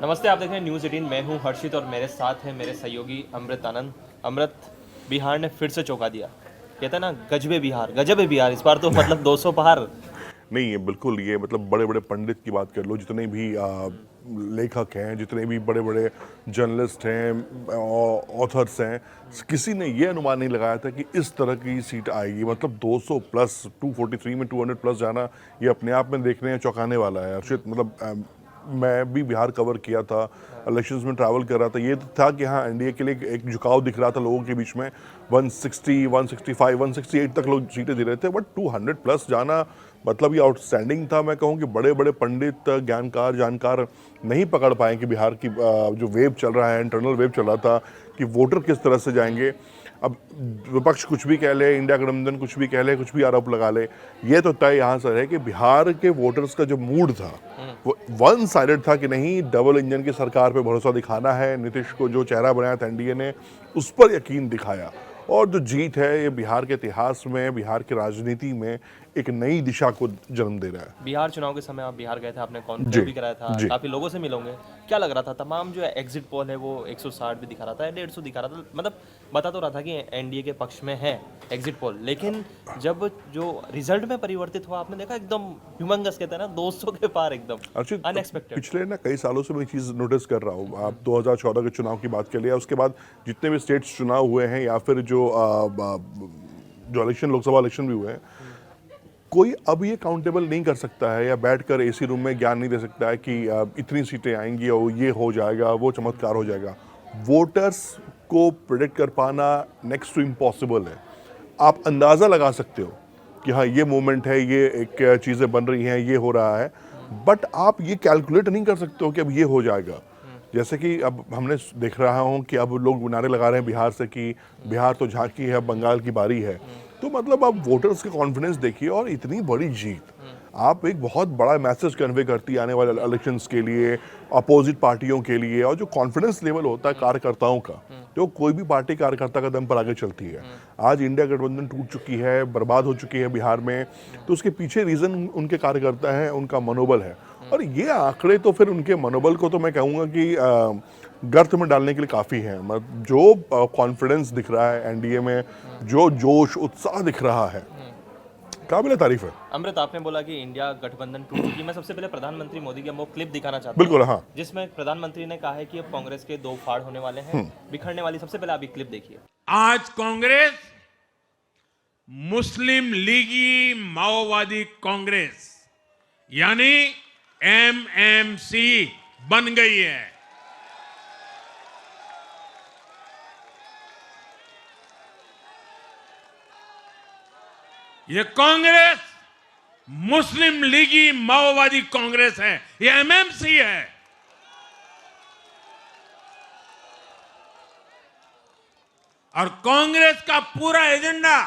नमस्ते, आप देख रहे हैं न्यूज़ 18। मैं हूं हर्षित और मेरे साथ हैं मेरे सहयोगी अमृत आनंद। अमृत, बिहार ने फिर से चौंका दिया। कहते हैं ना, गजबे बिहार, गजब है बिहार। इस बार तो मतलब 200 पार। नहीं, ये बिल्कुल, ये मतलब बड़े-बड़े पंडित की बात कर लो, जितने भी लेखक हैं, जितने भी बड़े-बड़े जर्नलिस्ट हैं, ऑथर्स हैं, किसी ने ये अनुमान नहीं लगाया था कि इस तरह की सीट आएगी। मतलब 200 प्लस, 243 में 200 प्लस जाना, ये अपने आप में देखने में चौंकाने वाला है। अर्षित, मतलब मैं भी बिहार कवर किया था, इलेक्शंस में ट्रैवल कर रहा था। ये तो था कि हाँ, एनडीए के लिए एक झुकाव दिख रहा था लोगों के बीच में। 160, 165, 168 तक लोग सीटें दे रहे थे, बट 200 प्लस जाना मतलब ये आउटस्टैंडिंग था। मैं कहूँ कि बड़े बड़े पंडित, ज्ञानकार, जानकार नहीं पकड़ पाए कि बिहार की जो वेव चल रहा है, इंटरनल वेव चल रहा था, कि वोटर किस तरह से जाएंगे। अब विपक्ष कुछ भी कह ले, इंडिया गठबंधन कुछ भी कह ले, कुछ भी आरोप लगा ले, ये तो तय यहाँ से है कि बिहार के वोटर्स का जो मूड था वो वन साइडेड था कि नहीं, डबल इंजन की सरकार पे भरोसा दिखाना है। नीतीश को जो चेहरा बनाया था एनडीए ने, उस पर यकीन दिखाया। और जो जीत है, ये बिहार के इतिहास में, बिहार की राजनीति में एक नई दिशा को जन्म दे रहा है। बिहार चुनाव के समय आप बिहार गए थे, आपने जी, कॉन्क्लेव भी कराया था, जी। काफ़ी लोगों से मिले होंगे। क्या लग रहा था? तमाम जो एग्जिट पोल है वो 160 भी दिखा रहा था, 150 दिखा रहा था। मतलब बता तो रहा था कि एनडीए के पक्ष में है एग्जिट पोल, लेकिन जब जो रिजल्ट में परिवर्तित हुआ, आपने देखा एकदम ह्यूमंगस, कहते हैं ना, 200 के पार, एकदम अर्षित, अनएक्सपेक्टेड। पिछले ना कई सालों से मैं चीज़ नोटिस कर रहा हूँ। आप 2014 के चुनाव की बात कर लिया, उसके बाद जितने भी स्टेट्स चुनाव हुए हैं, या फिर जो इलेक्शन, लोकसभा इलेक्शन भी हुए हैं, कोई अब ये काउंटेबल नहीं कर सकता है या बैठकर एसी रूम में ज्ञान नहीं दे सकता है कि इतनी सीटें आएंगी और ये हो जाएगा, वो चमत्कार हो जाएगा। वोटर्स को प्रिडिक्ट कर पाना नेक्स्ट टू इम्पॉसिबल है। आप अंदाज़ा लगा सकते हो कि हाँ, ये मूवमेंट है, ये एक चीज़ें बन रही हैं, ये हो रहा है, बट आप ये कैलकुलेट नहीं कर सकते हो कि अब ये हो जाएगा। जैसे कि अब हमने देख रहा हूँ कि अब लोग नारे लगा रहे हैं बिहार से कि बिहार तो झांकी है, अब बंगाल की बारी है। तो मतलब आप वोटर्स के कॉन्फिडेंस देखिए, और इतनी बड़ी जीत आप एक बहुत बड़ा मैसेज कन्वे करती है आने वाले इलेक्शंस के लिए, अपोजिट पार्टियों के लिए। और जो कॉन्फिडेंस लेवल होता है कार्यकर्ताओं का, तो कोई भी पार्टी कार्यकर्ता का दम पर आगे चलती है। आज इंडिया गठबंधन टूट चुकी है, बर्बाद हो चुकी है बिहार में, तो उसके पीछे रीजन उनके कार्यकर्ता हैं, उनका मनोबल है। और ये आंकड़े तो फिर उनके मनोबल को तो मैं कहूँगा कि गर्त में डालने के लिए काफ़ी हैं। मतलब जो कॉन्फिडेंस दिख रहा है एनडीए में, जो जोश उत्साह दिख रहा है, काबिल तारीफ है। अमृत, आपने बोला कि इंडिया गठबंधन टूट चुकी है। मैं सबसे पहले प्रधानमंत्री मोदी की हम वो क्लिप दिखाना चाहता हूँ, बिल्कुल, हाँ। जिसमें प्रधानमंत्री ने कहा है कि अब कांग्रेस के दो फाड़ होने वाले हैं, बिखरने वाली। सबसे पहले आप ये क्लिप देखिए। आज कांग्रेस मुस्लिम लीगी माओवादी कांग्रेस यानी एमएमसी बन गई है। ये कांग्रेस मुस्लिम लीगी माओवादी कांग्रेस है, ये एमएमसी है। और कांग्रेस का पूरा एजेंडा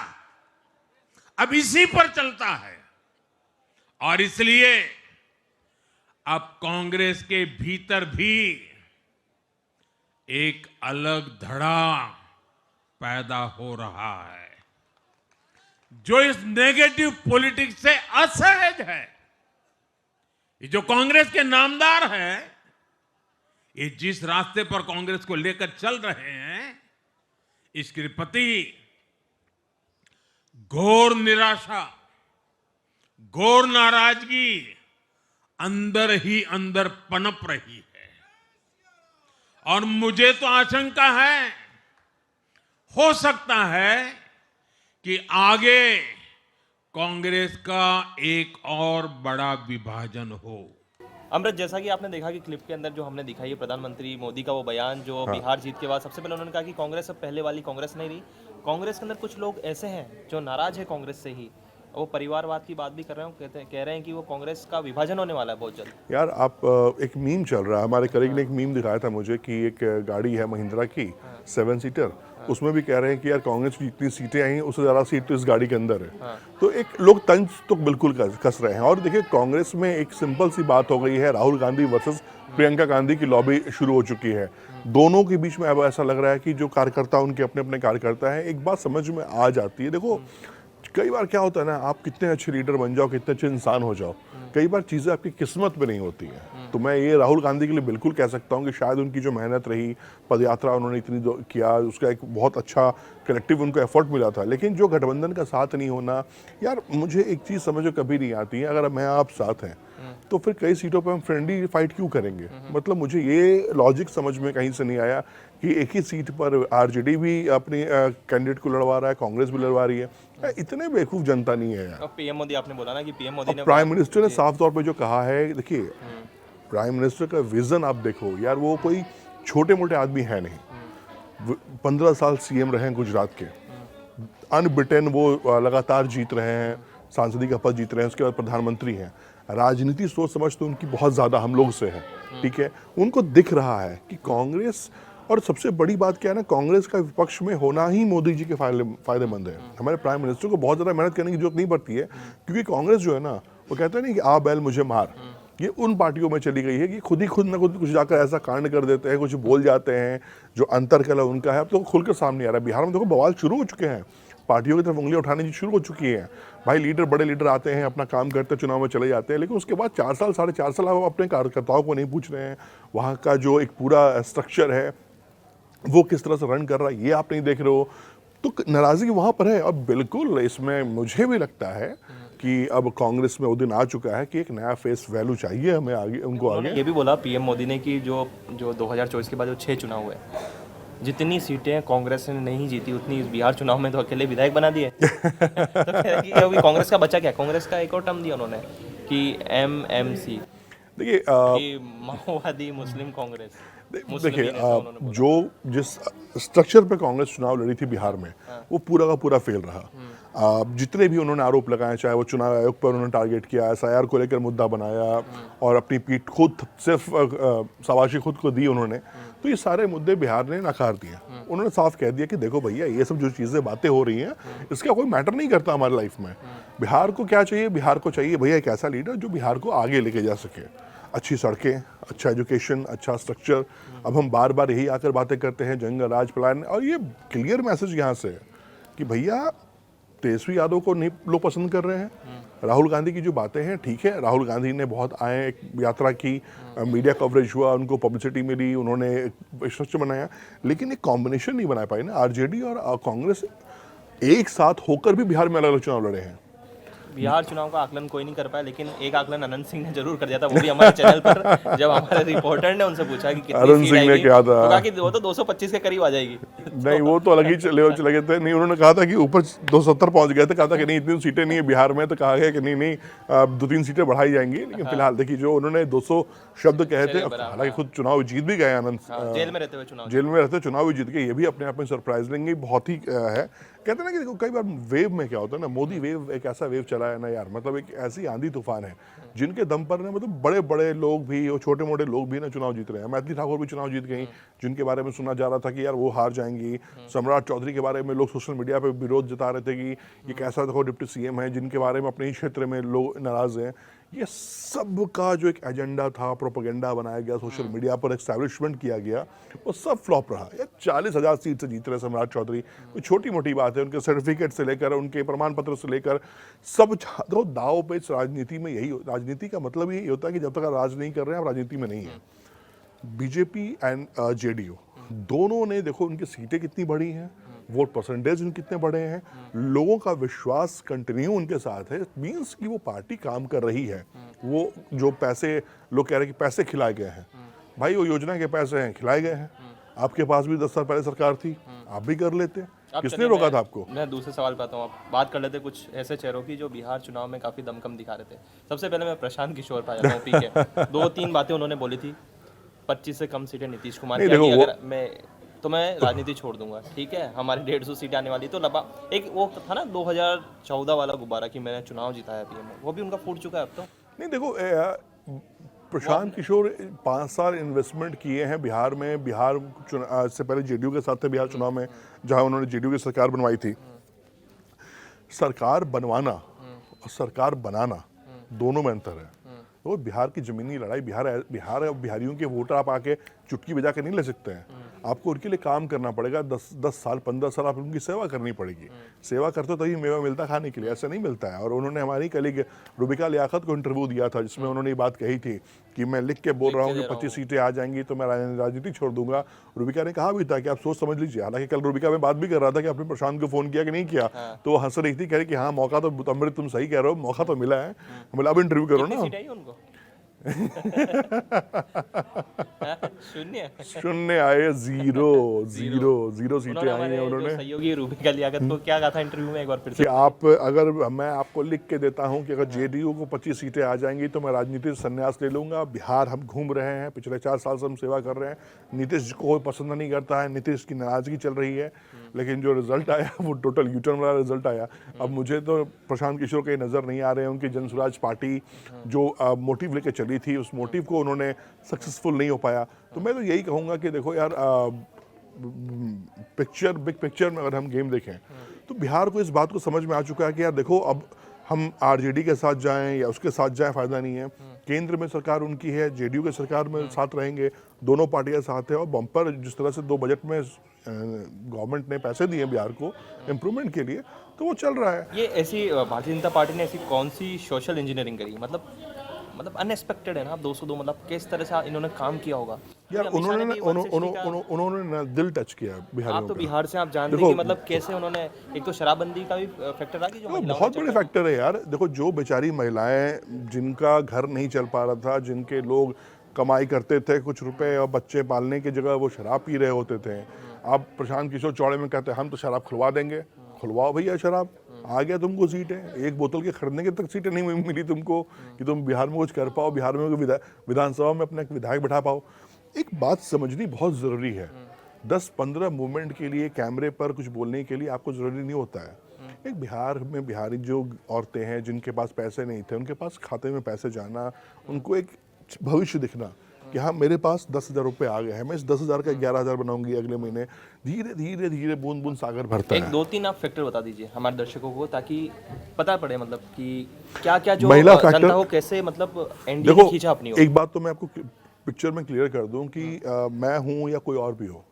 अब इसी पर चलता है। और इसलिए अब कांग्रेस के भीतर भी एक अलग धड़ा पैदा हो रहा है, जो इस नेगेटिव पॉलिटिक्स से असहज है। ये जो कांग्रेस के नामदार हैं, ये जिस रास्ते पर कांग्रेस को लेकर चल रहे हैं, इसके प्रति घोर निराशा, घोर नाराजगी अंदर ही अंदर पनप रही है। और मुझे तो आशंका है, हो सकता है कि आगे कांग्रेस का एक और बड़ा विभाजन हो। अमृत, जैसा कि आपने देखा कि क्लिप के अंदर जो हमने दिखाई है प्रधानमंत्री मोदी का वो बयान, जो हाँ। बिहार जीत के बाद सबसे पहले उन्होंने कहा कि कांग्रेस अब पहले वाली कांग्रेस नहीं रही। कांग्रेस के अंदर कुछ लोग ऐसे हैं जो नाराज है कांग्रेस से ही, वो परिवारवाद की बात भी कर रहे हैं। कह रहे हैं कि वो कांग्रेस का विभाजन होने वाला है बहुत जल्द। यार, आप एक मीम चल रहा है, हमारे कलीग ने एक मीम दिखाया था मुझे कि एक गाड़ी है महिंद्रा की, 7 सीटर, उसमें भी कह रहे हैं कि यार कांग्रेस की जितनी सीटें आई हैं उससे ज़्यादा सीट तो इस गाड़ी के अंदर है। तो एक लोग तंज तो बिल्कुल कस रहे हैं। और देखिए, कांग्रेस में एक सिंपल सी बात हो गई है, राहुल गांधी वर्सेस प्रियंका गांधी की लॉबी शुरू हो चुकी है। दोनों के बीच में अब ऐसा लग रहा है कि जो कार्यकर्ता, उनके अपने अपने कार्यकर्ता हैं। एक बात समझ में आ जाती है, देखो, कई बार क्या होता है ना, आप कितने अच्छे लीडर बन जाओ, कितने अच्छे इंसान हो जाओ, कई बार चीज़ें आपकी किस्मत में नहीं होती हैं। तो मैं ये राहुल गांधी के लिए बिल्कुल कह सकता हूँ कि शायद उनकी जो मेहनत रही, पदयात्रा उन्होंने इतनी किया, उसका एक बहुत अच्छा कलेक्टिव उनको एफर्ट मिला था, लेकिन जो गठबंधन का साथ नहीं होना, यार मुझे एक चीज़ समझ में कभी नहीं आती है, अगर मैं आप साथ हैं तो फिर कई सीटों पर हम फ्रेंडली फाइट क्यों करेंगे? मतलब मुझे ये लॉजिक समझ में कहीं से नहीं आया कि एक ही सीट पर आरजेडी भी अपने कैंडिडेट को लड़वा रहा है, कांग्रेस भी लड़वा रही है। इतने बेवकूफ़ जनता नहीं है यार। अब पीएम मोदी, आपने बोला ना कि पीएम मोदी ने प्राइम मिनिस्टर ने साफ तौर पे जो कहा है, देखिए प्राइम मिनिस्टर का विजन आप देखो यार, वो कोई छोटे मोटे आदमी है नहीं। 15 साल सीएम रहे हैं गुजरात के, अनबिटेन वो लगातार जीत रहे हैं, सांसदी का पद जीत रहे हैं, उसके बाद प्रधानमंत्री हैं। राजनीति सोच समझ तो उनकी बहुत ज़्यादा हम लोग से है, ठीक है। उनको दिख रहा है कि कांग्रेस, और सबसे बड़ी बात क्या है ना, कांग्रेस का विपक्ष में होना ही मोदी जी के फायदेमंद है। हमारे प्राइम मिनिस्टर को बहुत ज़्यादा मेहनत करने की जरूरत नहीं पड़ती है, क्योंकि कांग्रेस जो है ना, वो कहते हैं नहीं कि आ बैल मुझे मार, ये उन पार्टियों में चली गई है कि खुद ना खुद कुछ जाकर ऐसा कांड कर देते हैं, कुछ बोल जाते हैं, जो अंतरकलह उनका है अब तो खुलकर सामने आ रहा है। बिहार में देखो बवाल शुरू हो चुके हैं, पार्टियों की तरफ उंगलियां उठाने की शुरू हो चुकी हैं। भाई लीडर, बड़े लीडर आते हैं, अपना काम करते हैं, चुनाव में चले जाते हैं, लेकिन उसके बाद 4 साल 4.5 साल आप अपने कार्यकर्ताओं को नहीं पूछ रहे हैं, वहाँ का जो एक पूरा स्ट्रक्चर है वो किस तरह से रन कर रहा है ये आप नहीं देख रहे हो, तो नाराजगी वहाँ पर है। और बिल्कुल इसमें मुझे भी लगता है कि अब कांग्रेस में वो दिन आ चुका है कि एक नया फेस वैल्यू चाहिए हमें आगे, उनको आगे। ये भी बोला पीएम मोदी ने कि जो 2024 के बाद जो 6 चुनाव हुए, जितनी सीटें कांग्रेस ने नहीं जीती उतनी इस बिहार चुनाव में तो अकेले विधायक बना दिए। तो कह रहे कि अभी कांग्रेस का बचा क्या? कांग्रेस का एक और टर्म दिया उन्होंने कि एमएमसी, देखिए कि माओवादी मुस्लिम कांग्रेस। देखिए जो जिस स्ट्रक्चर पे कांग्रेस चुनाव लड़ी थी बिहार में, वो पूरा का पूरा फेल रहा। जितने भी उन्होंने आरोप लगाए, चाहे वो चुनाव आयोग पर उन्होंने टारगेट किया, एसआईआर को लेकर मुद्दा बनाया और अपनी पीठ खुद सिर्फ शाबाशी खुद को दी उन्होंने, तो ये सारे मुद्दे बिहार ने नकार दिए। उन्होंने साफ कह दिया कि देखो भैया, ये सब जो चीज़ें बातें हो रही हैं, इसका कोई मैटर नहीं करता हमारी लाइफ में। बिहार को क्या चाहिए? बिहार को चाहिए भैया एक ऐसा लीडर जो बिहार को आगे लेके जा सके। अच्छी सड़कें, अच्छा एजुकेशन, अच्छा स्ट्रक्चर। अब हम बार बार यही आकर बातें करते हैं जंगल राज प्लान, और ये क्लियर मैसेज यहाँ से है कि भैया तेजस्वी यादव को नहीं लोग पसंद कर रहे हैं। राहुल गांधी की जो बातें हैं, ठीक है, राहुल गांधी ने बहुत आए, एक यात्रा की, मीडिया कवरेज हुआ, उनको पब्लिसिटी मिली, उन्होंने स्ट्रक्चर बनाया, लेकिन एक कॉम्बिनेशन नहीं बना पाई ना। आरजेडी और कांग्रेस एक साथ होकर भी बिहार में अलग अलग चुनाव लड़े हैं। बिहार चुनाव का आकलन कोई नहीं कर पाया, लेकिन एक आकलन अनंत सिंह ने जरूर कर दिया था, वो भी हमारे चैनल पर। जब हमारे रिपोर्टर ने उनसे पूछा कि कितनी अरुण सीट सिंह ने आएगी, कहा था, तो कहा कि वो तो 225 के करीब आ जाएगी। नहीं वो तो अलग ही चले गए थे। नहीं, उन्होंने कहा था कि ऊपर 270 पहुंच गए थे, कहा था कि नहीं इतनी सीटें नहीं है बिहार में, तो कहा गया कि नहीं 2-3 सीटें बढ़ाई जाएंगी। लेकिन फिलहाल देखिए, जो उन्होंने 200 शब्द कहे थे, हालांकि खुद चुनाव जीत भी गए आनंद, जेल में रहते हुए चुनाव भी जीत गए, ये भी अपने आप में सरप्राइजिंग बहुत ही है। कहते हैं ना कि देखो कई बार वेव में क्या होता है ना, मोदी वेव एक ऐसा वेव चला है ना यार, मतलब एक ऐसी आंधी तूफान है जिनके दम पर ना, मतलब बड़े बड़े लोग भी और छोटे मोटे लोग भी ना चुनाव जीत रहे हैं। मैथिली ठाकुर भी चुनाव जीत गई, जिनके बारे में सुना जा रहा था कि यार वो हार जाएंगी। सम्राट चौधरी के बारे में लोग सोशल मीडिया पे विरोध जता रहे थे कि ये कैसा देखो डिप्टी सीएम है, जिनके बारे में अपने ही क्षेत्र में लोग नाराज हैं। ये सब का जो एक एजेंडा था, प्रोपेगेंडा बनाया गया, सोशल मीडिया पर एस्टैब्लिशमेंट किया गया, वो सब फ्लॉप रहा। यार 40,000 सीट से जीत रहे सम्राट चौधरी, कोई छोटी मोटी बात है? उनके सर्टिफिकेट से लेकर, उनके प्रमाण पत्र से लेकर सब तो दाव पे। राजनीति में यही, राजनीति का मतलब यही होता है कि जब तक आप राज नहीं कर रहे हैं, आप राजनीति में नहीं है। बीजेपी एंड जेडीयू दोनों ने देखो उनकी सीटें कितनी बढ़ी हैं, वोट परसेंटेज उनके कितने बढ़े हैं, लोगों का विश्वास कंटिन्यू उनके साथ है। मींस कि वो पार्टी काम कर रही है। वो जो पैसे लोग कह रहे हैं कि पैसे खिलाए गए हैं, भाई वो योजना के पैसे हैं, खिलाए गए हैं। आपके पास भी 10 साल पहले सरकार थी, आप भी कर लेते। किसने रोका था आपको? मैं दूसरे सवाल पे आता हूँ। आप बात कर लेते कुछ ऐसे चेहरों की जो बिहार चुनाव में काफी दमखम दिखा रहे थे। सबसे पहले मैं प्रशांत किशोर पे आ जाता हूँ। पीके 2-3 बातें उन्होंने बोली थी, 25 से कम सीटें नीतीश कुमार की आएगी, अगर मैं राजनीति छोड़ दूंगा, ठीक है, हमारी 150 सीटें आने वाली। तो एक वो था ना 2014 वाला गुब्बारा कि मैंने चुनाव जिताया पीएम, वो भी उनका फूट चुका है अब तो। नहीं देखो, प्रशांत किशोर 5 साल इन्वेस्टमेंट किए हैं बिहार में। बिहार से पहले जेडीयू के साथ थे बिहार चुनाव में, जहां उन्होंने जेडीयू की सरकार बनवाई थी। सरकार बनवाना और सरकार बनाना दोनों में अंतर है। तो बिहार की जमीनी लड़ाई, बिहारियों के वोटर आप आके चुटकी बजा के नहीं ले सकते हैं। आपको उनके लिए काम करना पड़ेगा, 10 साल 15 साल आप उनकी सेवा करनी पड़ेगी। सेवा करते तभी मेवा मिलता खाने के लिए, ऐसा नहीं मिलता है। और उन्होंने हमारी कलीग रुबिका लियाकत को इंटरव्यू दिया था, जिसमें उन्होंने ये बात कही थी कि मैं लिख के बोल रहा हूँ कि 25 सीटें आ जाएंगी तो मैं राजनीति छोड़ दूंगा। रुबिका ने कहा भी था कि आप सोच समझ लीजिए। हालांकि कल रुबिका में बात भी कर रहा था कि आपने प्रशांत को फोन किया कि नहीं किया, तो वो हंस रही थी, कह रही कि हाँ मौका तो, अमृत तुम सही कह रहे हो, मौका तो मिला है। बोला अब इंटरव्यू करो ना। सीट आई उनको? शून्य। शून्य आए, जीरो सीटें आई हैं उन्होंने। सहयोगी रुबिका लियाकत को क्या कहा था इंटरव्यू में, एक बार फिर कि से? आप अगर मैं आपको लिख के देता हूं कि अगर जेडीयू को 25 सीटें आ जाएंगी तो मैं राजनीति से संन्यास ले लूंगा। बिहार हम घूम रहे हैं, पिछले 4 साल से हम सेवा कर रहे हैं। नीतीश को कोई पसंद नहीं करता है, नीतीश की नाराजगी चल रही है, लेकिन जो रिजल्ट आया वो टोटल यूटर्न वाला रिजल्ट आया। अब मुझे तो प्रशांत किशोर के नजर नहीं आ रहे हैं। उनकी जनसुराज पार्टी जो मोटिव लेके चली थी, उस मोटिव को उन्होंने सक्सेसफुल नहीं हो पाया। तो मैं तो यही कहूँगा कि देखो यार, बिग पिक्चर में अगर हम गेम देखें तो बिहार को इस बात को समझ में आ चुका है कि यार देखो, अब हम आरजेडी के साथ जाएं या उसके साथ जाएं फायदा नहीं है। केंद्र में सरकार उनकी है, जेडीयू के सरकार में साथ रहेंगे, दोनों पार्टियां साथ है। और बम्पर जिस तरह से 2 बजट में गवर्नमेंट ने पैसे दिए बिहार को इम्प्रूवमेंट के लिए, तो वो चल रहा है। ये ऐसी भारतीय जनता पार्टी ने ऐसी कौन सी सोशल इंजीनियरिंग करी, मतलब अनएक्सपेक्टेड है ना? 202, मतलब किस तरह से इन्होंने काम किया होगा यार? उन्होंने ना दिल टच किया बिहारियों आप तो का। बिहार से आप जानते हैं कि मतलब कैसे उन्होंने, एक तो शराबबंदी का भी फैक्टर आ गया जो महिलाओं बहुत बड़े फैक्टर है यार। देखो, जो बेचारी महिलाएं जिनका घर नहीं चल पा रहा था, जिनके लोग कमाई करते थे कुछ रुपए और बच्चे पालने की जगह वो शराब पी रहे होते थे। अब प्रशांत किशोर चौड़े में कहते हैं हम तो शराब खुलवा देंगे। खुलवाओ भैया शराब, आ गया तुमको सीटें। एक बोतल के खरीदने की तक सीटें नहीं मिली तुमको कि तुम बिहार में कुछ कर पाओ, बिहार में विधानसभा में अपना विधायक बिठा पाओ। एक बात समझनी बहुत ज़रूरी है, 10-15 मूवमेंट के लिए कैमरे पर कुछ बोलने के लिए आपको ज़रूरी नहीं होता है। एक बिहार में बिहारी जो औरतें हैं जिनके पास पैसे नहीं थे, उनके पास खाते में पैसे जाना, उनको एक भविष्य दिखना कि हाँ मेरे पास 10,000 रुपये आ गए हैं, मैं इस 10,000 का 11,000 बनाऊंगी अगले महीने। धीरे धीरे धीरे बूंद बूंद सागर भरता है। 1-2-3 आप फैक्टर बता दीजिए हमारे दर्शकों को, ताकि पता पड़े मतलब कि क्या क्या जो महिला फैक्टर जनता को कैसे मतलब एनडीए ने खींचा अपनी ओर। एक बात तो मैं आपको पिक्चर में क्लियर कर दूं कि मैं हूं या कोई और भी हो,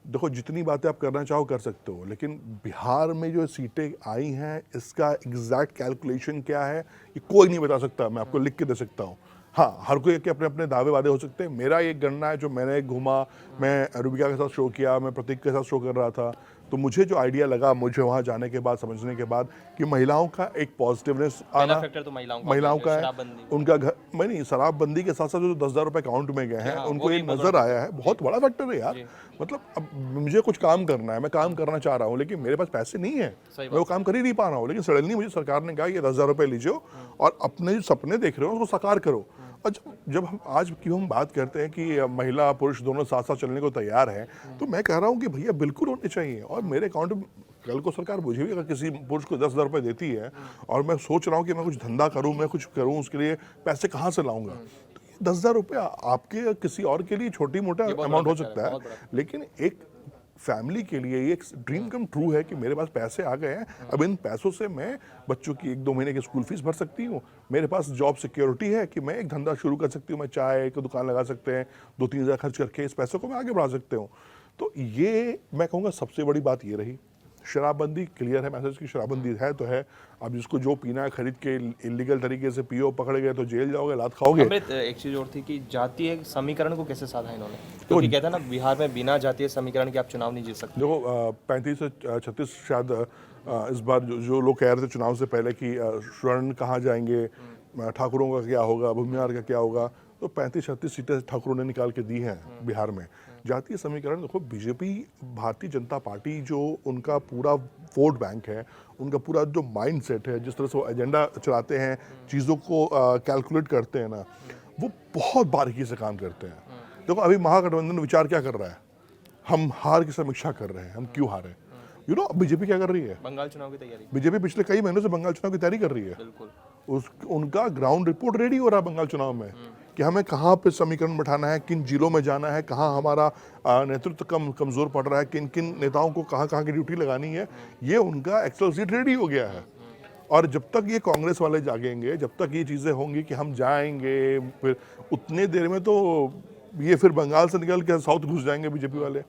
देखो जितनी बातें आप करना चाहो कर सकते हो, लेकिन बिहार में जो सीटें आई हैं इसका एग्जैक्ट कैलकुलेशन क्या है ये कोई नहीं बता सकता। मैं आपको लिख के दे सकता हूँ। हाँ, हर कोई के अपने अपने दावे वादे हो सकते हैं। मेरा एक गणना है जो मैंने घूमा, मैं रुबिका के साथ शो किया, मैं प्रतीक के साथ शो कर रहा था, तो मुझे जो आइडिया लगा मुझे वहाँ जाने के बाद, समझने के बाद कि महिलाओं का एक पॉजिटिवनेस आना, फैक्टर तो महिलाओं का है। उनका घर मैं नहीं, शराबबंदी के साथ साथ जो 10,000 रुपए अकाउंट में गए हैं उनको ये नजर आया है। बहुत बड़ा फैक्टर है यार। मतलब अब मुझे कुछ काम करना है, मैं काम करना चाह रहा हूँ, लेकिन मेरे पास पैसे नहीं है, मैं वो काम कर ही नहीं पा रहा हूँ। लेकिन सडनली मुझे सरकार ने कहा ये 10,000 रुपए लीजिए और अपने जो सपने देख रहे हो उसको साकार करो। और जब हम आज की हम बात करते हैं कि महिला पुरुष दोनों साथ साथ चलने को तैयार हैं, तो मैं कह रहा हूं कि भैया बिल्कुल होने चाहिए। और मेरे अकाउंट में कल को सरकार मुझे भी अगर किसी पुरुष को 10,000 रुपये देती है और मैं सोच रहा हूं कि मैं कुछ धंधा करूं, मैं कुछ करूं, उसके लिए पैसे कहाँ से लाऊंगा, तो ये 10,000 रुपये आपके किसी और के लिए छोटी मोटा अमाउंट हो सकता है, लेकिन एक फैमिली के लिए ये एक ड्रीम कम ट्रू है कि मेरे पास पैसे आ गए हैं। अब इन पैसों से मैं बच्चों की 1-2 महीने की स्कूल फीस भर सकती हूँ, मेरे पास जॉब सिक्योरिटी है कि मैं एक धंधा शुरू कर सकती हूँ, मैं चाय की दुकान लगा सकते हैं, 2-3 हज़ार खर्च करके इस पैसों को मैं आगे बढ़ा सकते हूँ। तो ये मैं कहूँगा सबसे बड़ी बात ये रही। शराबबंदी क्लियर है, मैसेज की शराबबंदी है तो है। अब जिसको जो पीना है खरीद के इलीगल तरीके से पियो, पकड़े गए तो जेल जाओगे, लात खाओगे। एक चीज और थी कि जातीय समीकरण को कैसे साधा इन्होंने, क्योंकि कहता है ना बिहार में बिना जातीय समीकरण के आप चुनाव नहीं जीत सकते। देखो 35 से 36 शायद इस बार जो लोग कह रहे थे चुनाव से पहले कि स्वर्ण कहाँ जाएंगे, ठाकुरों का क्या होगा, भूमिहार का क्या होगा, तो 35-36 सीटें ठाकुरों ने निकाल के दी हैं बिहार में। जातीय समीकरण देखो, बीजेपी भारतीय जनता पार्टी जो उनका पूरा वोट बैंक है, उनका पूरा जो माइंड सेट है, जिस तरह से वो एजेंडा चलाते हैं, चीज़ों को कैलकुलेट करते हैं ना, वो बहुत बारीकी से काम करते हैं। देखो अभी महागठबंधन विचार क्या कर रहा है, हम हार की समीक्षा कर रहे हैं, हम क्यों हारे। बीजेपी क्या कर रही है, बंगाल चुनाव की तैयारी। बीजेपी पिछले कई महीनों से बंगाल चुनाव की तैयारी कर रही है। उनका ग्राउंड रिपोर्ट रेडी हो रहा है बंगाल चुनाव में कि हमें कहाँ पे समीकरण बैठाना है, किन जिलों में जाना है, कहाँ हमारा नेतृत्व कमजोर पड़ रहा है, किन किन नेताओं को कहाँ कहाँ की ड्यूटी लगानी है। ये उनका एक्सेल सीट रेडी हो गया है। और जब तक ये कांग्रेस वाले जागेंगे, जब तक ये चीज़ें होंगी कि हम जाएंगे, फिर उतने देर में तो ये फिर बंगाल से निकल के साउथ घुस जाएंगे बीजेपी वाले।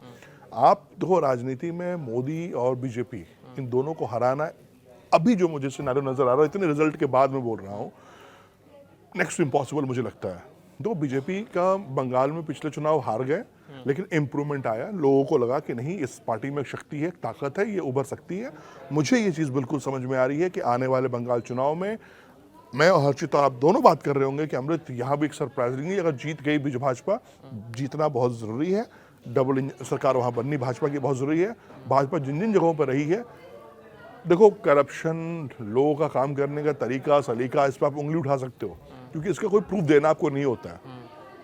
आप देखो राजनीति में मोदी और बीजेपी इन दोनों को हराना अभी जो मुझे सिनेरियो नजर आ रहा है, इतने रिजल्ट के बाद मैं बोल रहा हूँ, नेक्स्ट इम्पॉसिबल मुझे लगता है। तो बीजेपी का बंगाल में पिछले चुनाव हार गए, लेकिन इम्प्रूवमेंट आया, लोगों को लगा कि नहीं इस पार्टी में शक्ति है, ताकत है, ये उभर सकती है। मुझे ये चीज़ बिल्कुल समझ में आ रही है कि आने वाले बंगाल चुनाव में मैं और हर्षित आप दोनों बात कर रहे होंगे कि अमृत यहाँ भी एक सरप्राइजिंगली अगर जीत गई भी भाजपा, जीतना बहुत ज़रूरी है, डबल सरकार वहाँ बननी भाजपा की बहुत ज़रूरी है। भाजपा जिन जिन जगहों पर रही है, देखो करप्शन, लोगों का काम करने का तरीका सलीका, इस पर आप उंगली उठा सकते हो, क्योंकि इसका कोई प्रूफ देना आपको नहीं होता है।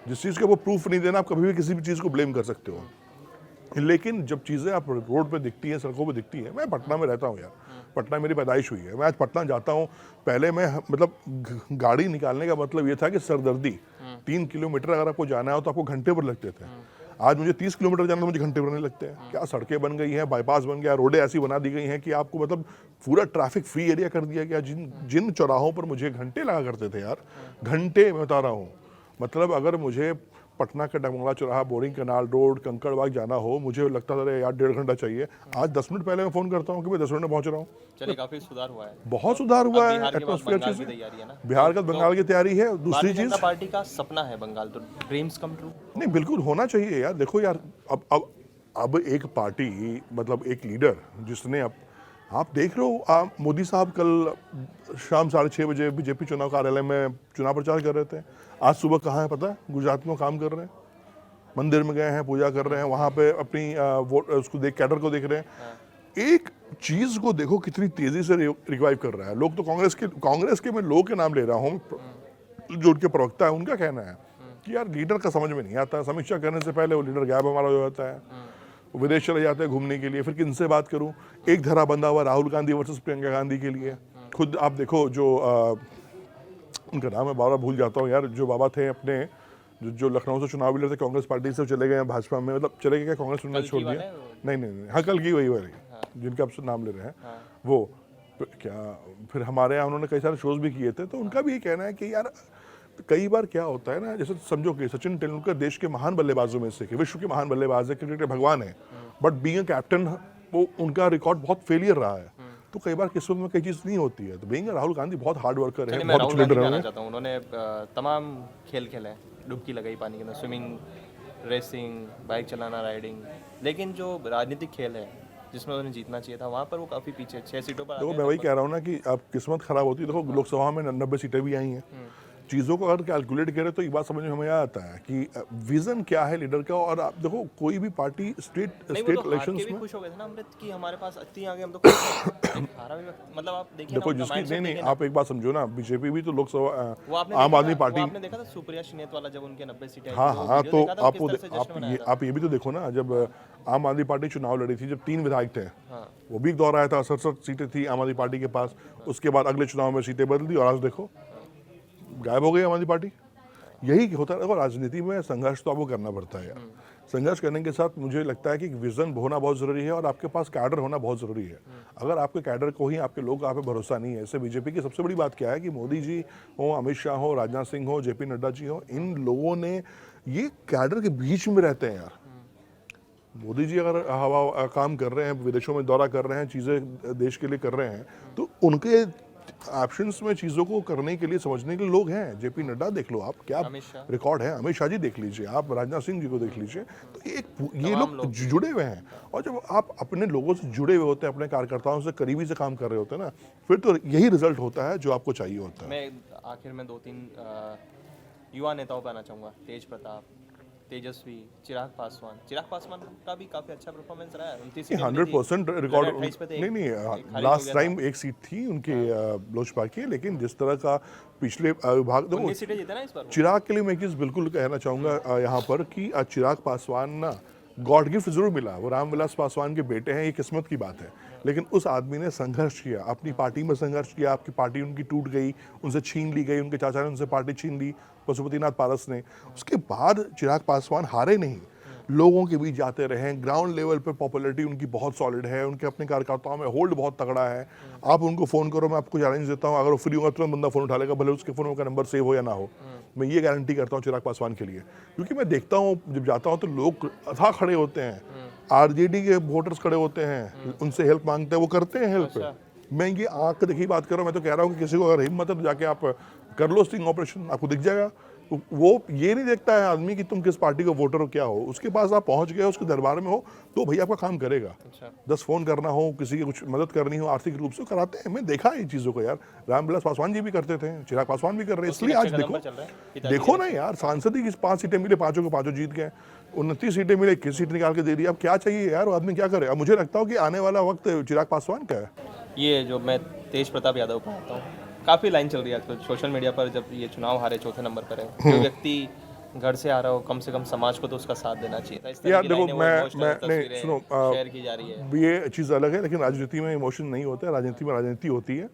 जिस चीज़ का वो प्रूफ नहीं देना, आप कभी भी किसी भी चीज़ को ब्लेम कर सकते हो। लेकिन जब चीज़ें आप रोड पे दिखती हैं, सड़कों पे दिखती हैं, मैं पटना में रहता हूँ यार, पटना मेरी पैदाइश हुई है, मैं आज पटना जाता हूँ। पहले मैं मतलब गाड़ी निकालने का मतलब ये था कि सरदर्दी, 3 किलोमीटर अगर आपको जाना है तो आपको घंटे भर लगते थे। आज मुझे 30 किलोमीटर जाना तो मुझे घंटे भर नहीं लगते हैं। क्या सड़कें बन गई हैं, बाईपास बन गया, रोडें ऐसी बना दी गई हैं कि आपको मतलब पूरा ट्रैफिक फ्री एरिया कर दिया गया। जिन चौराहों पर मुझे घंटे लगा करते थे यार, घंटे मैं बता रहा हूँ, मतलब अगर मुझे पटना का डगमंगला चौराहा, बोरिंग कैनाल रोड, कंकड़बाग जाना हो, मुझे लगता था यार 1.5 घंटा चाहिए। आज 10 मिनट पहले मैं फोन करता हूँ कि मैं 10 मिनट में पहुंच रहा हूँ। चलिए काफी सुधार हुआ है, बहुत सुधार हुआ है। बिहार के बाद एटमॉस्फेयर बंगाल चीज की तैयारी है ना, बिहार का बंगाल की तैयारी है। दूसरी भारतीय चीज जनता पार्टी का सपना है बंगाल, तो ड्रीम्स कम ट्रू। नहीं, बिल्कुल होना चाहिए यार। देखो यार, अब एक पार्टी, मतलब एक लीडर जिसने आप देख रहे हो, मोदी साहब कल शाम 6:30 बजे बीजेपी चुनाव कार्यालय में चुनाव प्रचार कर रहे थे। आज सुबह कहाँ है पता है? गुजरात में काम कर रहे हैं, मंदिर में गए हैं, पूजा कर रहे हैं, वहां पे अपनी वोट उसको देख, कैडर को देख रहे हैं। एक चीज को देखो कितनी तेजी से रिवाइव कर रहा है। लोग तो कांग्रेस के मैं लोग के नाम ले रहा हूँ, जो उनके प्रवक्ता है उनका कहना है कि यार लीडर का समझ में नहीं आता, समीक्षा करने से पहले वो लीडर गायब हमारा हो जाता है, विदेश चले जाते हैं घूमने के लिए, फिर किनसे बात करूं। एक धरा बंधा हुआ राहुल गांधी वर्सेस प्रियंका गांधी के लिए। खुद आप देखो, जो उनका नाम मैं बार भूल जाता हूँ यार, जो बाबा थे अपने, जो लखनऊ से चुनाव लड़े थे, कांग्रेस पार्टी से चले गए हैं भाजपा में, मतलब चले गए क्या, कांग्रेस उन्होंने छोड़ दिया? नहीं, हाँ कल की वही वाली जिनका आप नाम ले रहे हैं, वो क्या, फिर हमारे यहाँ उन्होंने कई सारे शोज भी किए थे। तो उनका भी ये कहना है कि यार कई बार क्या होता है ना, जैसे समझो कि सचिन तेंदुलकर देश के महान बल्लेबाजों में से, विश्व के महान बल्लेबाज है, क्रिकेट के भगवान है, बट बीइंग अ कैप्टन वो उनका रिकॉर्ड बहुत फेलियर रहा है। तो कई बार किस्मत में कई चीज नहीं होती है। तो बीइंग राहुल गांधी बहुत हार्ड वर्कर है, बहुत अच्छे लीडर हैं। उन्होंने तमाम खेल खेले, डुबकी लगाई पानी के अंदर, स्विमिंग, रेसिंग, बाइक चलाना, राइडिंग, लेकिन जो राजनीतिक खेल है जिसमें उन्हें जीतना चाहिए था, वहाँ पर वो काफी पीछे 6 सीटों पर। देखो मैं वही कह रहा हूँ ना कि अब किस्मत खराब होती है। देखो लोकसभा में 90 सीटें भी आई हैं। चीज़ों को अगर कैलकुलेट करें तो ये बात समझ में हमें आता है कि विजन क्या है लीडर का। और आप देखो कोई भी पार्टी स्टेट इलेक्शंस में खुश हो गए थे ना अमृत कि हमारे पास इतनी आगे, हम तो मतलब आप देखिए देखो जिसकी नहीं, आप एक बात समझो ना, बीजेपी भी तो लोकसभा आम आदमी पार्टी, आपने देखा था सुप्रिया श्रीनेत वाला जब उनके 90 सीटें, हाँ, तो आप ये भी तो देखो ना, जब आम आदमी पार्टी चुनाव लड़ी थी, जब 3 विधायक थे, वो भी एक दौर आया था, 67 सीटें थी आम आदमी पार्टी के पास। उसके बाद अगले चुनाव में सीटें बदल दी और आज देखो गायब हो गई आम आदमी पार्टी। यही होता है। देखो राजनीति में संघर्ष तो आपको करना पड़ता है यार। संघर्ष करने के साथ मुझे लगता है कि विजन होना बहुत जरूरी है और आपके पास कैडर होना बहुत जरूरी है। अगर आपके कैडर को ही, आपके लोग आप पे भरोसा नहीं है, इससे बीजेपी की सबसे बड़ी बात क्या है कि मोदी जी हो, अमित शाह हो, राजनाथ सिंह हो, जेपी नड्डा जी हो, इन लोगों ने ये कैडर के बीच में रहते हैं यार। मोदी जी अगर हवा काम कर रहे हैं, विदेशों में दौरा कर रहे हैं, चीजें देश के लिए कर रहे हैं, तो उनके ऑप्शंस में चीजों को करने के लिए, समझने के लिए लोग हैं। जेपी नड्डा देख लो आप, क्या रिकॉर्ड है, अमित शाह जी देख लीजिए आप, राजनाथ सिंह जी को देख लीजिए। तो ये लोग जुड़े हुए हैं। और जब आप अपने लोगों से जुड़े हुए होते हैं, अपने कार्यकर्ताओं से करीबी से काम कर रहे होते हैं ना, फिर तो यही रिजल्ट होता है जो आपको चाहिए होता है। मैं आखिर में 2-3 युवा नेताओं पर आना चाहूँगा। तेज प्रताप, तेजस्वी, चिराग पासवान का भी काफी अच्छा परफॉर्मेंस रहा है। 100% रिकॉर्ड नहीं, लास्ट टाइम एक सीट थी उनके लोजपा की, लेकिन जिस तरह का पिछले विभाग, देखो सीटें जीते ना इस बार। चिराग के लिए मैं एक चीज बिल्कुल कहना चाहूंगा यहाँ पर कि चिराग पासवान ना गॉड गिफ्ट जरूर मिला, वो रामविलास पासवान के बेटे हैं, ये किस्मत की बात है। लेकिन उस आदमी ने संघर्ष किया, अपनी पार्टी में संघर्ष किया। आपकी पार्टी उनकी टूट गई, उनसे छीन ली गई, उनके चाचा ने उनसे पार्टी छीन ली, पशुपतिनाथ पारस ने। उसके बाद चिराग पासवान हारे नहीं, लोगों के बीच जाते रहे, ग्राउंड लेवल पे पॉपुलैरिटी उनकी बहुत सॉलिड है, उनके अपने कार्यकर्ताओं में होल्ड बहुत तगड़ा है। आप उनको फ़ोन करो, मैं आपको चैलेंज देता हूँ, अगर वो फ्री होगा तुरंत बंदा फ़ोन उठा लेगा, भले उसके फ़ोन में का नंबर सेव हो या ना हो। मैं ये गारंटी करता हूँ चिराग पासवान के लिए, क्योंकि मैं देखता हूँ जब जाता हूँ तो लोग अथाह खड़े होते हैं, आरजेडी के वोटर्स खड़े होते हैं, उनसे हेल्प मांगते हैं, वो करते हैं हेल्प। मैं ये आँख देखी बात कर रहा हूँ, मैं तो कह रहा हूँ कि किसी को अगर हिम्मत है तो जाके आप कर लो स्टिंग ऑपरेशन, आपको दिख जाएगा। वो ये नहीं देखता है आदमी कि तुम किस पार्टी का वोटर हो, क्या हो, उसके पास आप पहुंच गए, उसके दरबार में हो तो भैया आपका काम करेगा। 10 फोन करना हो, किसी की कुछ मदद करनी हो आर्थिक रूप से, कराते हैं। मैं देखा है इन चीज़ों को यार, रामविलास पासवान जी भी करते थे, चिराग पासवान भी कर रहे हैं। इसलिए आज देखो ना यार, सांसद ही 5 सीटें मिले, 5 के 5 जीत गए, 29 सीटें मिले, 21 सीट निकाल के दे दी। अब क्या चाहिए यार, वो आदमी क्या करे। अब मुझे लगता है कि आने वाला वक्त चिराग पासवान का है। ये जो मैं तेज प्रताप यादव को आता हूँ, काफ़ी लाइन चल रही है आजकल सोशल मीडिया पर, जब ये चुनाव हारे चौथे नंबर पर है, जो व्यक्ति घर से आ रहा हो, कम से कम समाज को तो उसका साथ देना चाहिए था। इस तरह यार की देखो, लाइनें, वो मैं emotional नहीं तस्वीरें सुनो, शेयर की जा रही है। ये चीज़ अलग है, लेकिन राजनीति में इमोशन नहीं होता है, राजनीति में राजनीति होती है।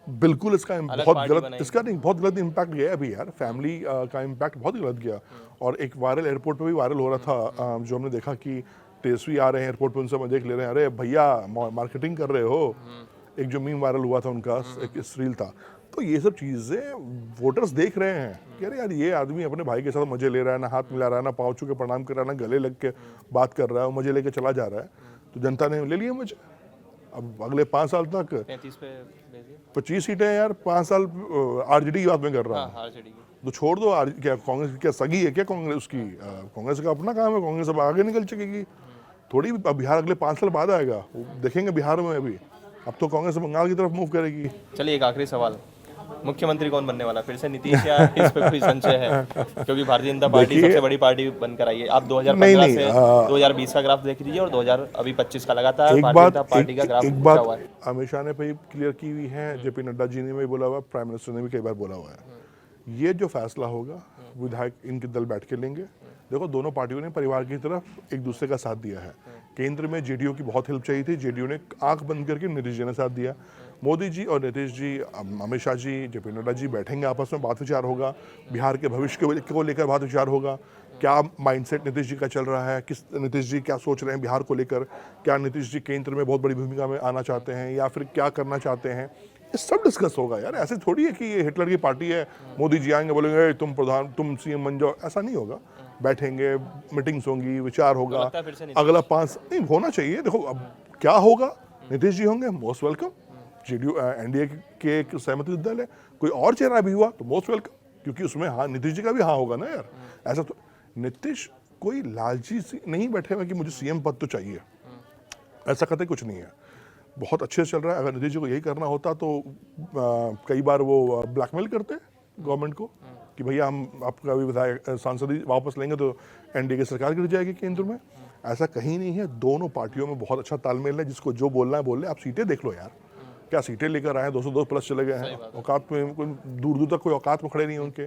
बिल्कुल इसका बहुत पार्टी गलत, बनाई। इसका नहीं, बहुत गलत इम्पैक्ट गया है अभी यार, फैमिली का इम्पैक्ट बहुत गलत गया। और एक वायरल एयरपोर्ट पे भी वायरल हो रहा था, जो हमने देखा कि तेजस्वी आ रहे हैं एयरपोर्ट पे, उनसे मजे ले रहे हैं, अरे भैया मार्केटिंग कर रहे हो। एक जो मीम वायरल हुआ था उनका, एक रील था। तो ये सब चीज़ें वोटर्स देख रहे हैं कि अरे यार, ये आदमी अपने भाई के साथ मजे ले रहा है, ना हाथ मिला रहा है, ना पाँव छू के प्रणाम कर रहा है, ना गले लग के बात कर रहा है, मजे लेके चला जा रहा है। तो जनता ने ले लिया मजे। अब अगले 5 साल तक 33 पे भेजिए। 25 सीटें यार, 5 साल आरजेडी की बात में कर रहा हूँ। आरजेडी की तो छोड़ दो, क्या कांग्रेस क्या सगी है क्या कांग्रेस उसकी? कांग्रेस का अपना काम है, कांग्रेस अब आगे निकल सकेगी थोड़ी। बिहार अगले 5 साल बाद आएगा, देखेंगे बिहार में अभी। अब तो कांग्रेस बंगाल की तरफ मूव करेगी। चलिए एक आखिरी सवाल, मुख्यमंत्री कौन बनने वाला, फिर से नीतीश या इस पे कोई संशय है? क्योंकि भारतीय जनता पार्टी सबसे बड़ी पार्टी बनकर आई है। आप 2015 से 2020 का ग्राफ देख लीजिए और 2025 का लगातार भारतीय जनता पार्टी का ग्राफ ऊंचा हुआ है। अमित शाह ने भी क्लियर की हुई है, जेपी नड्डा जी ने भी बोला हुआ, प्राइम मिनिस्टर ने भी कई बार बोला हुआ है, ये जो फैसला होगा विधायक इनके दल बैठ के लेंगे। देखो, दोनों पार्टियों ने परिवार की तरफ एक दूसरे का साथ दिया है। केंद्र में जेडीयू की बहुत हेल्प चाहिए थी, जेडीयू ने आंख बंद करके नीतीश जी ने साथ दिया। मोदी जी और नीतीश जी, अमित शाह जी, जेपी नड्डा जी बैठेंगे, आपस में बात विचार होगा, बिहार के भविष्य को लेकर बात विचार होगा। क्या माइंडसेट नीतीश जी का चल रहा है, किस नीतीश जी क्या सोच रहे हैं बिहार को लेकर, क्या नीतीश जी केंद्र में बहुत बड़ी भूमिका में आना चाहते हैं या फिर क्या करना चाहते हैं, ये सब डिस्कस होगा यार। ऐसे थोड़ी है कि ये हिटलर की पार्टी है, मोदी जी आएंगे बोलेंगे तुम प्रधान, तुम सीएम बन जाओ, ऐसा नहीं होगा। बैठेंगे, मीटिंग्स होंगी, विचार होगा, अगला 5 नहीं होना चाहिए। देखो अब क्या होगा, नीतीश जी होंगे, मोस्ट वेलकम। जेडीयू एनडीए के एक सहमति दल है, कोई और चेहरा भी हुआ तो मोस्ट वेलकम, क्योंकि उसमें हाँ नीतीश जी का भी हाँ होगा ना यार। ऐसा तो नीतीश कोई लालची सी नहीं बैठे हुए कि मुझे सीएम पद तो चाहिए, ऐसा कतई कुछ नहीं है। बहुत अच्छे से चल रहा है। अगर नीतीश जी को यही करना होता तो कई बार वो ब्लैकमेल करते गवर्नमेंट को कि भैया हम आपका भी विधायक सांसद ही वापस लेंगे तो एनडीए की सरकार गिर जाएगी केंद्र में। ऐसा कहीं नहीं है, दोनों पार्टियों में बहुत अच्छा तालमेल है, जिसको जो बोलना है बोल ले। आप सीटें देख लो यार, क्या सीटें लेकर आए, 202 प्लस चले गए हैं, औकात में कोई दूर दूर तक कोई औकात में खड़े नहीं है उनके।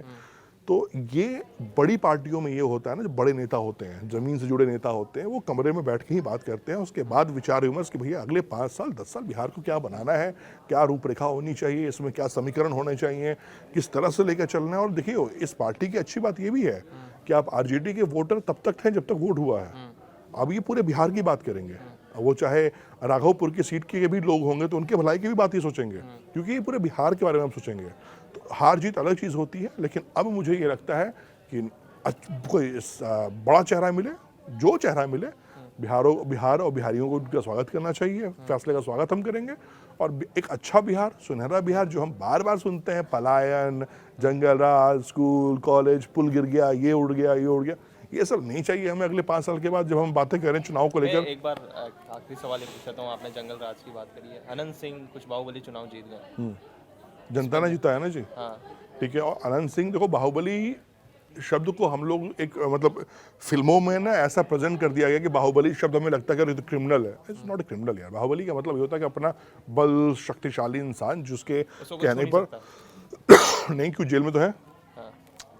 तो ये बड़ी पार्टियों में ये होता है ना, जो बड़े नेता होते हैं, जमीन से जुड़े नेता होते हैं, वो कमरे में बैठ के ही बात करते हैं, उसके बाद विचार विमर्श कि भैया अगले 5 साल 10 साल बिहार को क्या बनाना है, क्या रूपरेखा होनी चाहिए, इसमें क्या समीकरण होने चाहिए, किस तरह से लेकर चलना है। और देखिए, इस पार्टी की अच्छी बात ये भी है कि आप आरजेडी के वोटर तब तक थे जब तक वोट हुआ है। अब ये पूरे बिहार की बात करेंगे, वो चाहे राघवपुर की सीट के भी लोग होंगे तो उनके भलाई की भी बात ही सोचेंगे, क्योंकि ये पूरे बिहार के बारे में हम सोचेंगे। तो हार जीत अलग चीज़ होती है, लेकिन अब मुझे ये लगता है कि कोई बड़ा चेहरा मिले, जो चेहरा मिले, बिहार और बिहारियों को उनका स्वागत करना चाहिए। फैसले का स्वागत हम करेंगे और एक अच्छा बिहार, सुनहरा बिहार, जो हम बार बार सुनते हैं, पलायन, जंगल राज, स्कूल कॉलेज, पुल गिर गया, ये उड़ गया, ये उड़ गया, ये सब नहीं चाहिए हमें अगले 5 साल के बाद जब हम बातें करें चुनाव को लेकर। एक बार आखिरी सवाल पूछता हूँ, आपने जंगल राज की बात करी है, अनंत सिंह कुछ बाहुबली चुनाव जीत गए, जनता ने जीता है ना जी, ठीक है। और अनंत सिंह, देखो बाहुबली शब्द को हम लोग एक मतलब फिल्मों में ना ऐसा प्रेजेंट कर दिया गया कि बाहुबली शब्द हमें लगता है कि तो क्रिमिनल है। इट्स नॉट ए क्रिमिनल यार। बाहुबली का मतलब ये होता है कि अपना बल, शक्तिशाली इंसान, जिसके कहने पर नहीं, क्यों जेल में तो है,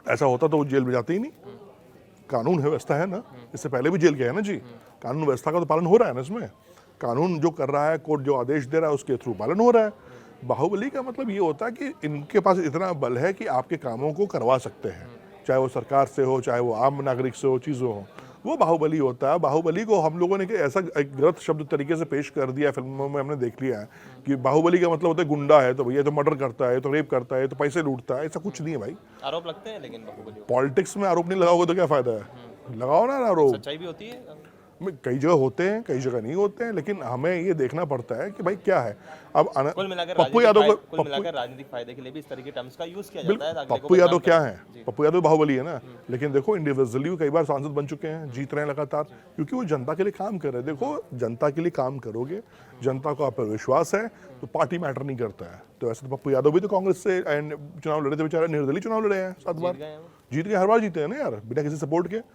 ऐसा होता तो वो जेल में जाते ही नहीं। कानून व्यवस्था है ना, इससे पहले भी जेल गया है ना जी, कानून व्यवस्था का तो पालन हो रहा है ना इसमें। कानून जो कर रहा है, कोर्ट जो आदेश दे रहा है उसके थ्रू पालन हो रहा है। बाहुबली का मतलब ये होता है कि इनके पास इतना बल है कि आपके कामों को करवा सकते हैं, चाहे वो सरकार से हो, चाहे वो आम नागरिक से हो, चीज़ों हो। वो बाहुबली होता है। बाहुबली को हम लोगों ने ऐसा एक गलत शब्द तरीके से पेश कर दिया, फिल्मों में हमने देख लिया है कि बाहुबली का मतलब होता है गुंडा है, तो भैया तो मर्डर करता है, तो रेप करता है, तो पैसे लूटता है। ऐसा कुछ नहीं है भाई। आरोप लगते हैं लेकिन बाहुबली पॉलिटिक्स में आरोप नहीं लगाओगे तो क्या फायदा है? लगाओ ना आरोप। सच्चाई भी होती है। कई जगह होते हैं, कई जगह नहीं होते हैं, लेकिन हमें ये देखना पड़ता है कि भाई क्या है। अब कुल मिलाकर पप्पू यादव को कुल मिलाकर राजनीतिक फायदे के लिए भी इस तरह के टर्म्स का यूज किया जाता है। बिल्कुल, अगले को पप्पू यादव बदनाम क्या करने है? के लिए। पप्पू यादव बाहुबली है ना, लेकिन देखो इंडिविजुअली कई बार सांसद बन चुके हैं, जीत रहे हैं लगातार, क्योंकि वो जनता के लिए काम कर रहे हैं। देखो, जनता के लिए काम करोगे, जनता को आप पर विश्वास है, तो पार्टी मैटर नहीं करता है। तो ऐसे तो पप्पू यादव भी तो कांग्रेस से चुनाव लड़े थे, बेचारे निर्दलीय चुनाव लड़े हैं 7 बार, जीत गए, हर बार जीते हैं ना यार, बिना किसी सपोर्ट के।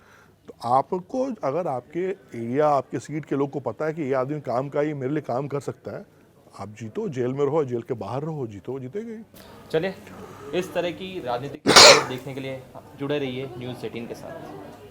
तो आपको अगर आपके एरिया, आपके सीट के लोग को पता है कि ये आदमी काम का, ये मेरे लिए काम कर सकता है, आप जीतो, जेल में रहो, जेल के बाहर रहो, जीतो, जीतेंगे। चलिए, इस तरह की राजनीतिक देखने के लिए जुड़े रहिए न्यूज़ 18 के साथ।